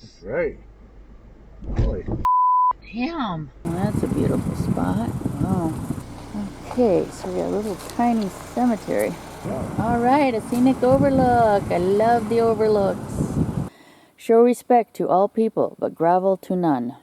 That's right. Holy. Damn. Well, that's a beautiful spot. Wow. Okay, so we got a little tiny cemetery. All right, a scenic overlook. I love the overlooks. Show respect to all people, but grovel to none.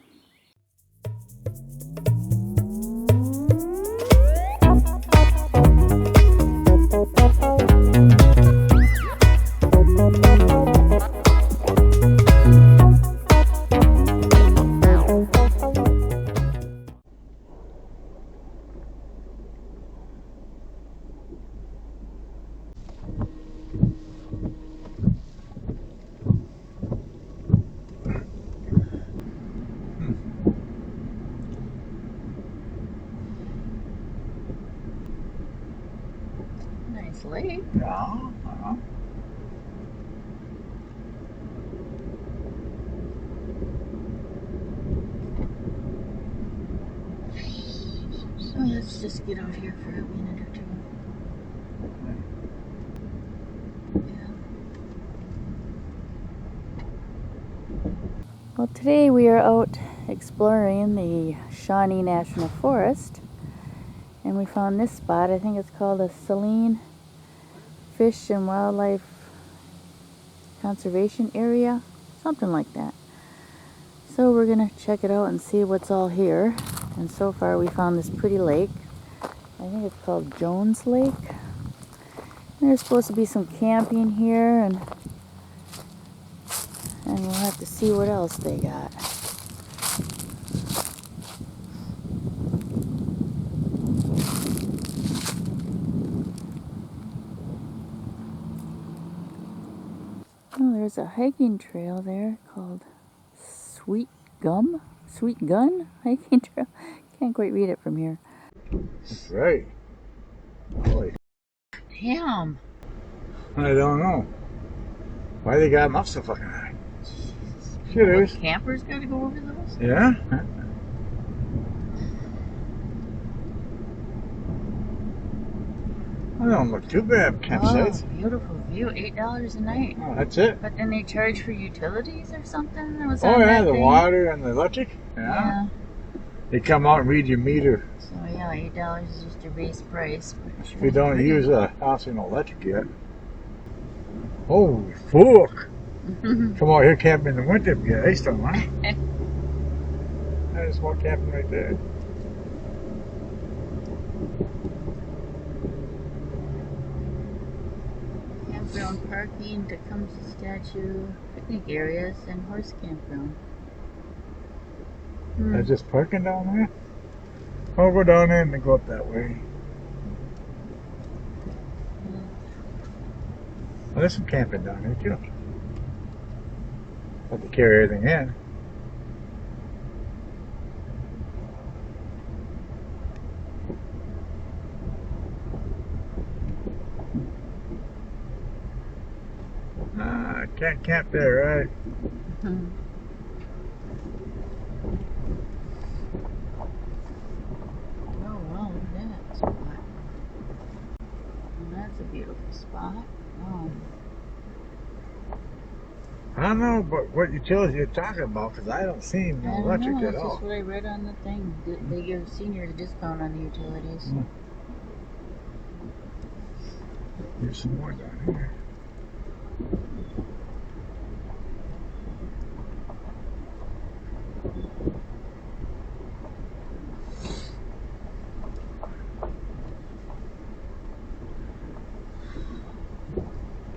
Nice lake. Yeah. So let's just get out here for a minute or two. Yeah. Well, today we are out exploring the Shawnee National Forest, and we found this spot. I think it's called a Saline Fish and Wildlife Conservation Area, something like that. So we're gonna check it out and see what's all here. And so far we found this pretty lake. I think it's called Jones Lake. There's supposed to be some camping here, and we'll have to see what else they got. Oh, there's a hiking trail there called Sweet Gun hiking trail. Can't quite read it from here. That's right. Holy. Damn. I don't know. Why they got them up so fucking high? Shit What, is. campers gotta go over those? Yeah? I don't look too bad, campsites. Oh, beautiful view. $8 a night. Oh, that's it. But then they charge for utilities or something? That was Oh on yeah, that the thing? water and the electric. Yeah. They come out and read your meter. So yeah, $8 is just your base price. If you don't use a house and electric yet. Holy fuck! Come out here camping in the winter, get ice on, huh? There's more camping right there. Campground parking, Tecumseh statue, picnic areas, and horse campground. They're just parking down there? I'll go down there and then go up that way. Well, there's some camping down there too. Have to carry everything in. I can't camp there, right? Oh, wow, look at that spot. Well, that's a beautiful spot. Oh. I don't know what utilities you're talking about because I don't see no electric That's at all. just what I read on the thing. They give seniors a discount on the utilities. There's some more down here.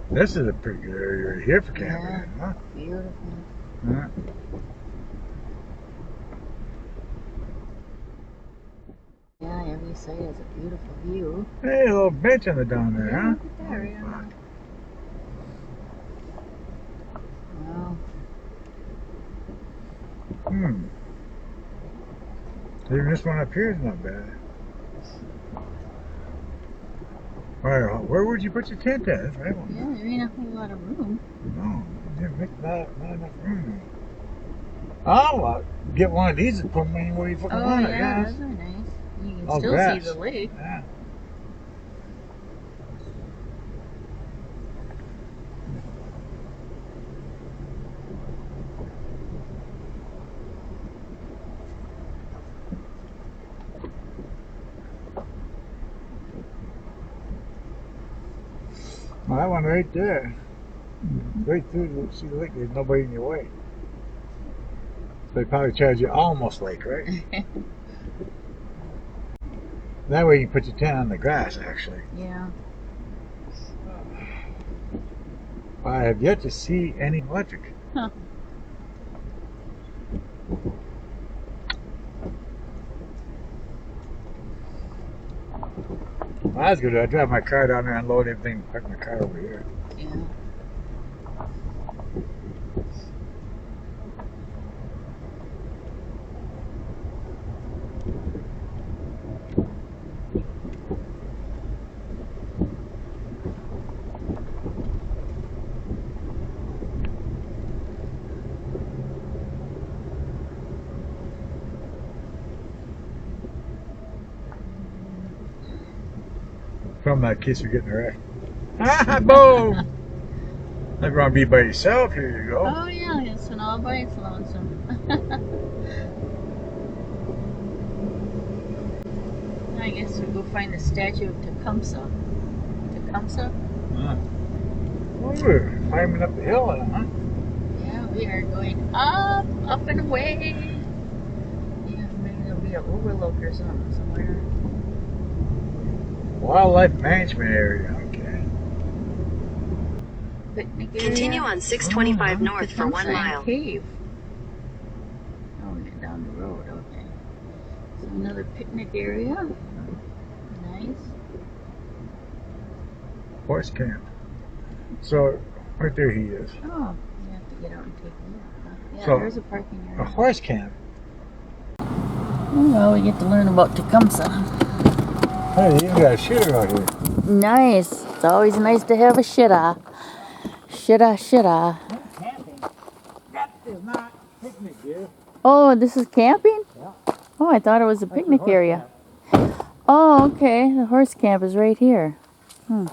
This is a pretty good area right here for camping, huh? Beautiful. Yeah. Yeah, every site has a beautiful view. Hey, a little bench on the down there, huh? Look at that, right on. Wow. Even this one up here is not bad. Where would you put your tent at? That's right. Yeah, there ain't a whole lot of room. No, you didn't make not enough room. Oh, well, get one of these and put them anywhere you fucking want it. Yeah, those are nice. You can still grass. see the lake. Yeah. that one right there. Right through the see the lake. There's nobody in your way. So they probably charge you almost lake, right? That way you can put your tent on the grass, actually. Yeah. I have yet to see any electric. Huh. Well, that's good. I drive my car down there, unload everything, park my car over here. Yeah. From that case you're getting wrecked. Ah, boom! Never want to be by yourself. Here you go. Oh yeah, it's an all by its lonesome. I guess we'll go find the statue of Tecumseh. Tecumseh? Oh, we're climbing up the hill, huh? Yeah, we are going up and away. Yeah, maybe there'll be an overlook or something somewhere. Wildlife management area. Okay. Picnic area. Continue on 625 north for 1 Tecumseh mile. Cave. Oh, we get down the road. Okay. So another picnic area. Nice. Horse camp. So right there he is. Oh, you have to get out and take a look. Huh? Yeah, So, there's a parking A area. horse camp. Oh, well, we get to learn about Tecumseh. Hey, you got a shooter out here. Nice. It's always nice to have a shitta. Shitta. Camping. That is not picnic gear. Oh, this is camping? Yeah. Oh, I thought it was a picnic horse area. Oh, okay. The horse camp is right here. Oh,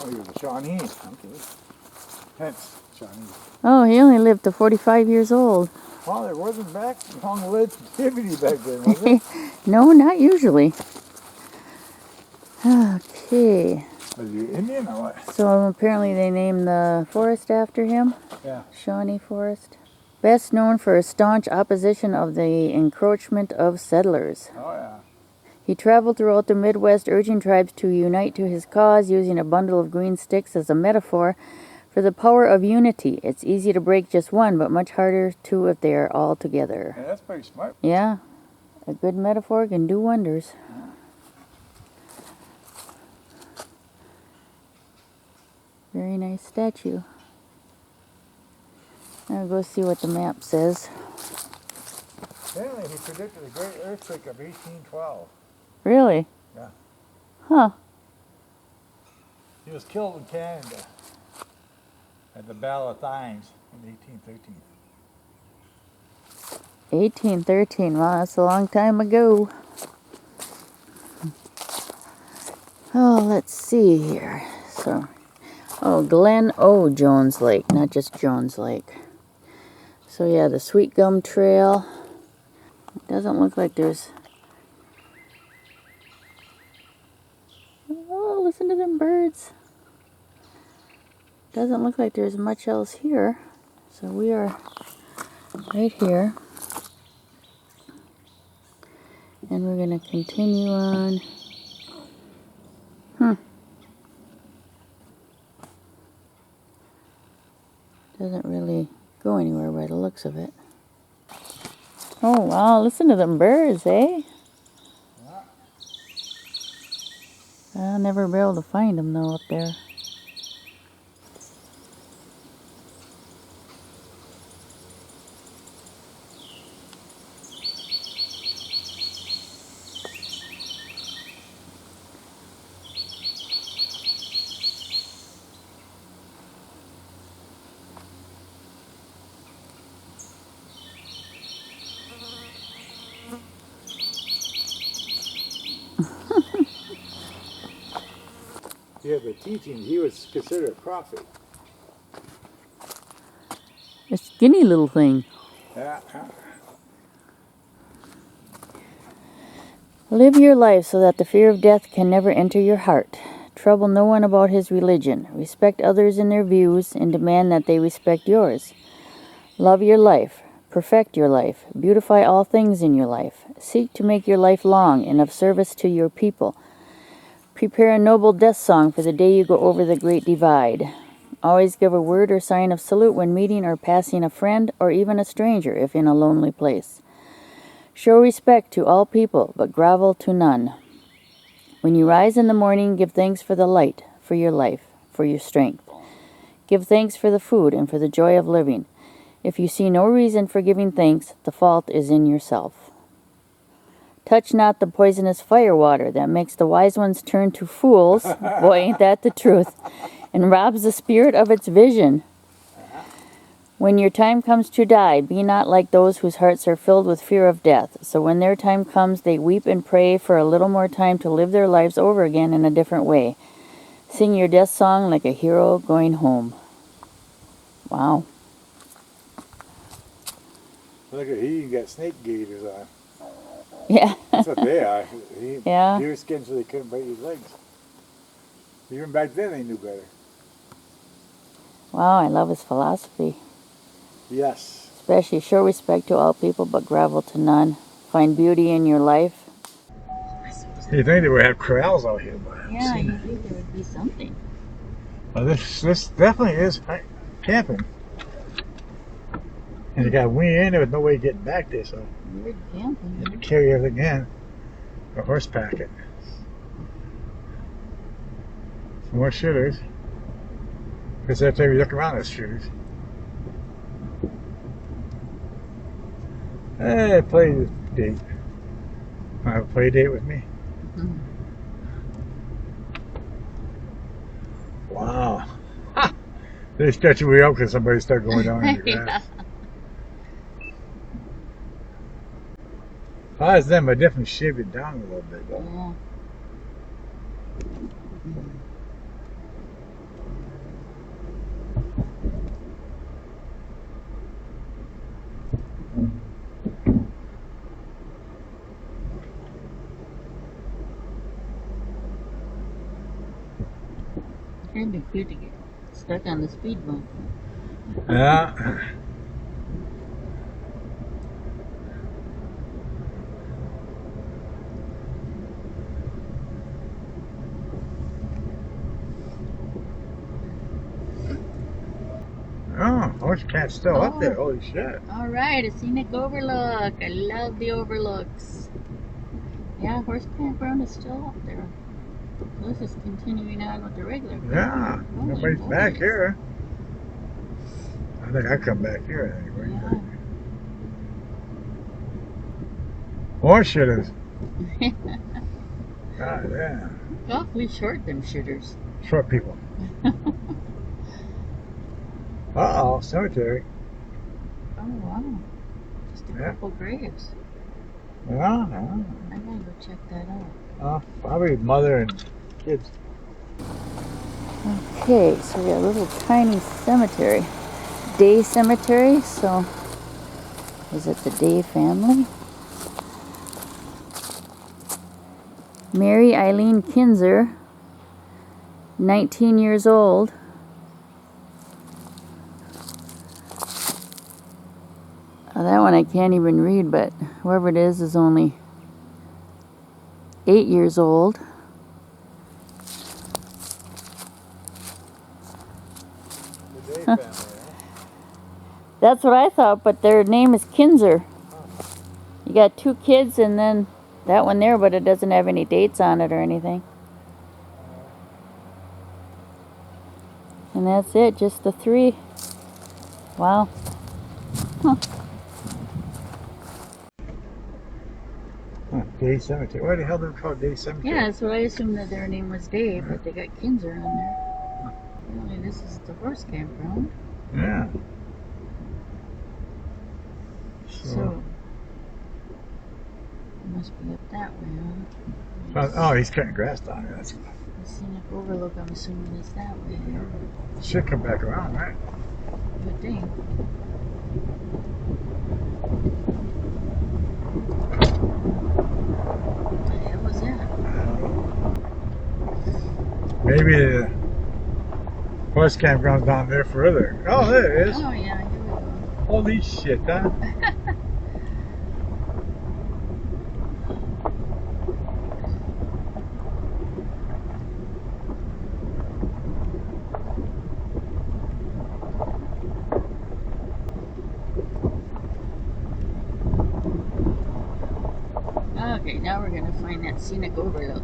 you're the Shawnee. Okay. Hence, Shawnee. Oh, he only lived to 45 years old. Well, there wasn't back long-lived activity back then, was it? No, not usually. Okay. Was you Indian or what? So apparently they named the forest after him. Yeah. Shawnee Forest. Best known for his staunch opposition of the encroachment of settlers. Oh, yeah. He traveled throughout the Midwest urging tribes to unite to his cause, using a bundle of green sticks as a metaphor for the power of unity. It's easy to break just one, but much harder to if they are all together. Yeah, that's pretty smart. Yeah, a good metaphor can do wonders. Very nice statue. I'll go see what the map says. Apparently, he predicted a great earthquake of 1812. Really? Yeah. Huh. He was killed in Canada at the Battle of Thames in 1813. 1813. Wow, that's a long time ago. Oh, let's see here. So, Glen O Jones Lake, not just Jones Lake. So yeah, the Sweet Gum Trail. It doesn't look like there's... Oh, listen to them birds. Doesn't look like there's much else here. So we are right here. And we're going to continue on. Doesn't really go anywhere by the looks of it. Oh wow, listen to them birds, eh? Yeah. I'll never be able to find them though up there. Yeah, but teaching, he was considered a prophet. A skinny little thing. Yeah. Live your life so that the fear of death can never enter your heart. Trouble no one about his religion. Respect others in their views and demand that they respect yours. Love your life. Perfect your life. Beautify all things in your life. Seek to make your life long and of service to your people. Prepare a noble death song for the day you go over the great divide. Always give a word or sign of salute when meeting or passing a friend or even a stranger if in a lonely place. Show respect to all people, but grovel to none. When you rise in the morning, give thanks for the light, for your life, for your strength. Give thanks for the food and for the joy of living. If you see no reason for giving thanks, the fault is in yourself. Touch not the poisonous fire water that makes the wise ones turn to fools, boy, ain't that the truth, and robs the spirit of its vision. When your time comes to die, be not like those whose hearts are filled with fear of death. So when their time comes, they weep and pray for a little more time to live their lives over again in a different way. Sing your death song like a hero going home. Wow. Look at he got snake gaiters on. Yeah. That's what they are. Yeah. Deer skin so they couldn't bite his legs. Even back then they knew better. Wow, I love his philosophy. Yes. Especially show respect to all people, but grovel to none. Find beauty in your life. You think they would have corrals out here, but I haven't Yeah, seen you it. think there would be something. Well, this definitely is camping. And you got to wing in there with no way of getting back there, so Weird camping. you have to carry everything in. Or horse pack it. Some more shitters. Because every time you look around, there's shitters. Hey, play date. Want to have a play date with me? Mm-hmm. Wow. They stretch your way out because somebody started going down in the grass. If I was them, I'd definitely shave it down a little bit, though. Yeah. It'd be cute to get stuck on the speed bump. Yeah. Oh, horse cat's still up there. Holy shit. Alright, a scenic overlook. I love the overlooks. Yeah, horse campground is still up there. This is continuing on with the regular. Yeah. Oh, Nobody's my back goodness. here. I think I come back here anyway. Yeah. Horse shitters. God damn. Awfully short, them shitters. Short people. Uh-oh, cemetery. Oh, wow. Just a Yeah. couple graves. Yeah. I gotta go check that out. Probably mother and kids. Okay, so we got a little tiny cemetery. Day cemetery, so is it the Day family? Mary Eileen Kinzer, 19 years old. That one I can't even read, but whoever it is only 8 years old. The Day family, That's what I thought, but their name is Kinzer. You got 2 kids and then that one there, but it doesn't have any dates on it or anything. And that's it, just the 3. Wow. Huh. Day cemetery. Why the hell do they call it Day cemetery? Yeah, that's what I assumed that their name was Dave, but they got Kinzer on there. Apparently this is the horse campground. Yeah. So it must be up that way, huh? Oh, he's cutting grass down here. That's The scenic overlook, I'm assuming, is that way. should come back around, right? Good thing. Maybe the horse campground's down there further. Oh, there it is. Oh yeah, here we go. Holy shit, huh? Okay, now we're gonna find that scenic overlook.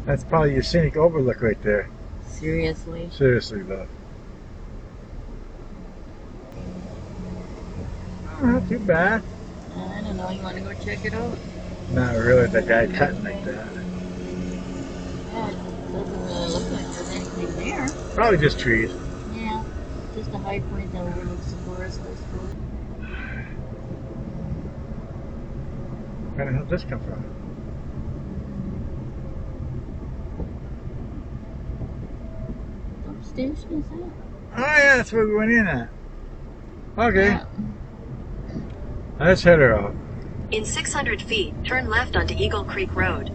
That's probably your scenic overlook right there. Seriously? Seriously, though. Oh, not too bad. I don't know, you wanna go check it out? Not really the guy cutting like that. Yeah, it doesn't really look like there's anything there. Probably just trees. Yeah, just a high point that overlooks the forest, I suppose. Where the hell did this come from? Pump station, is that? Oh yeah, that's where we went in at. Okay, Yeah. let's head her out. In 600 feet, turn left onto Eagle Creek Road.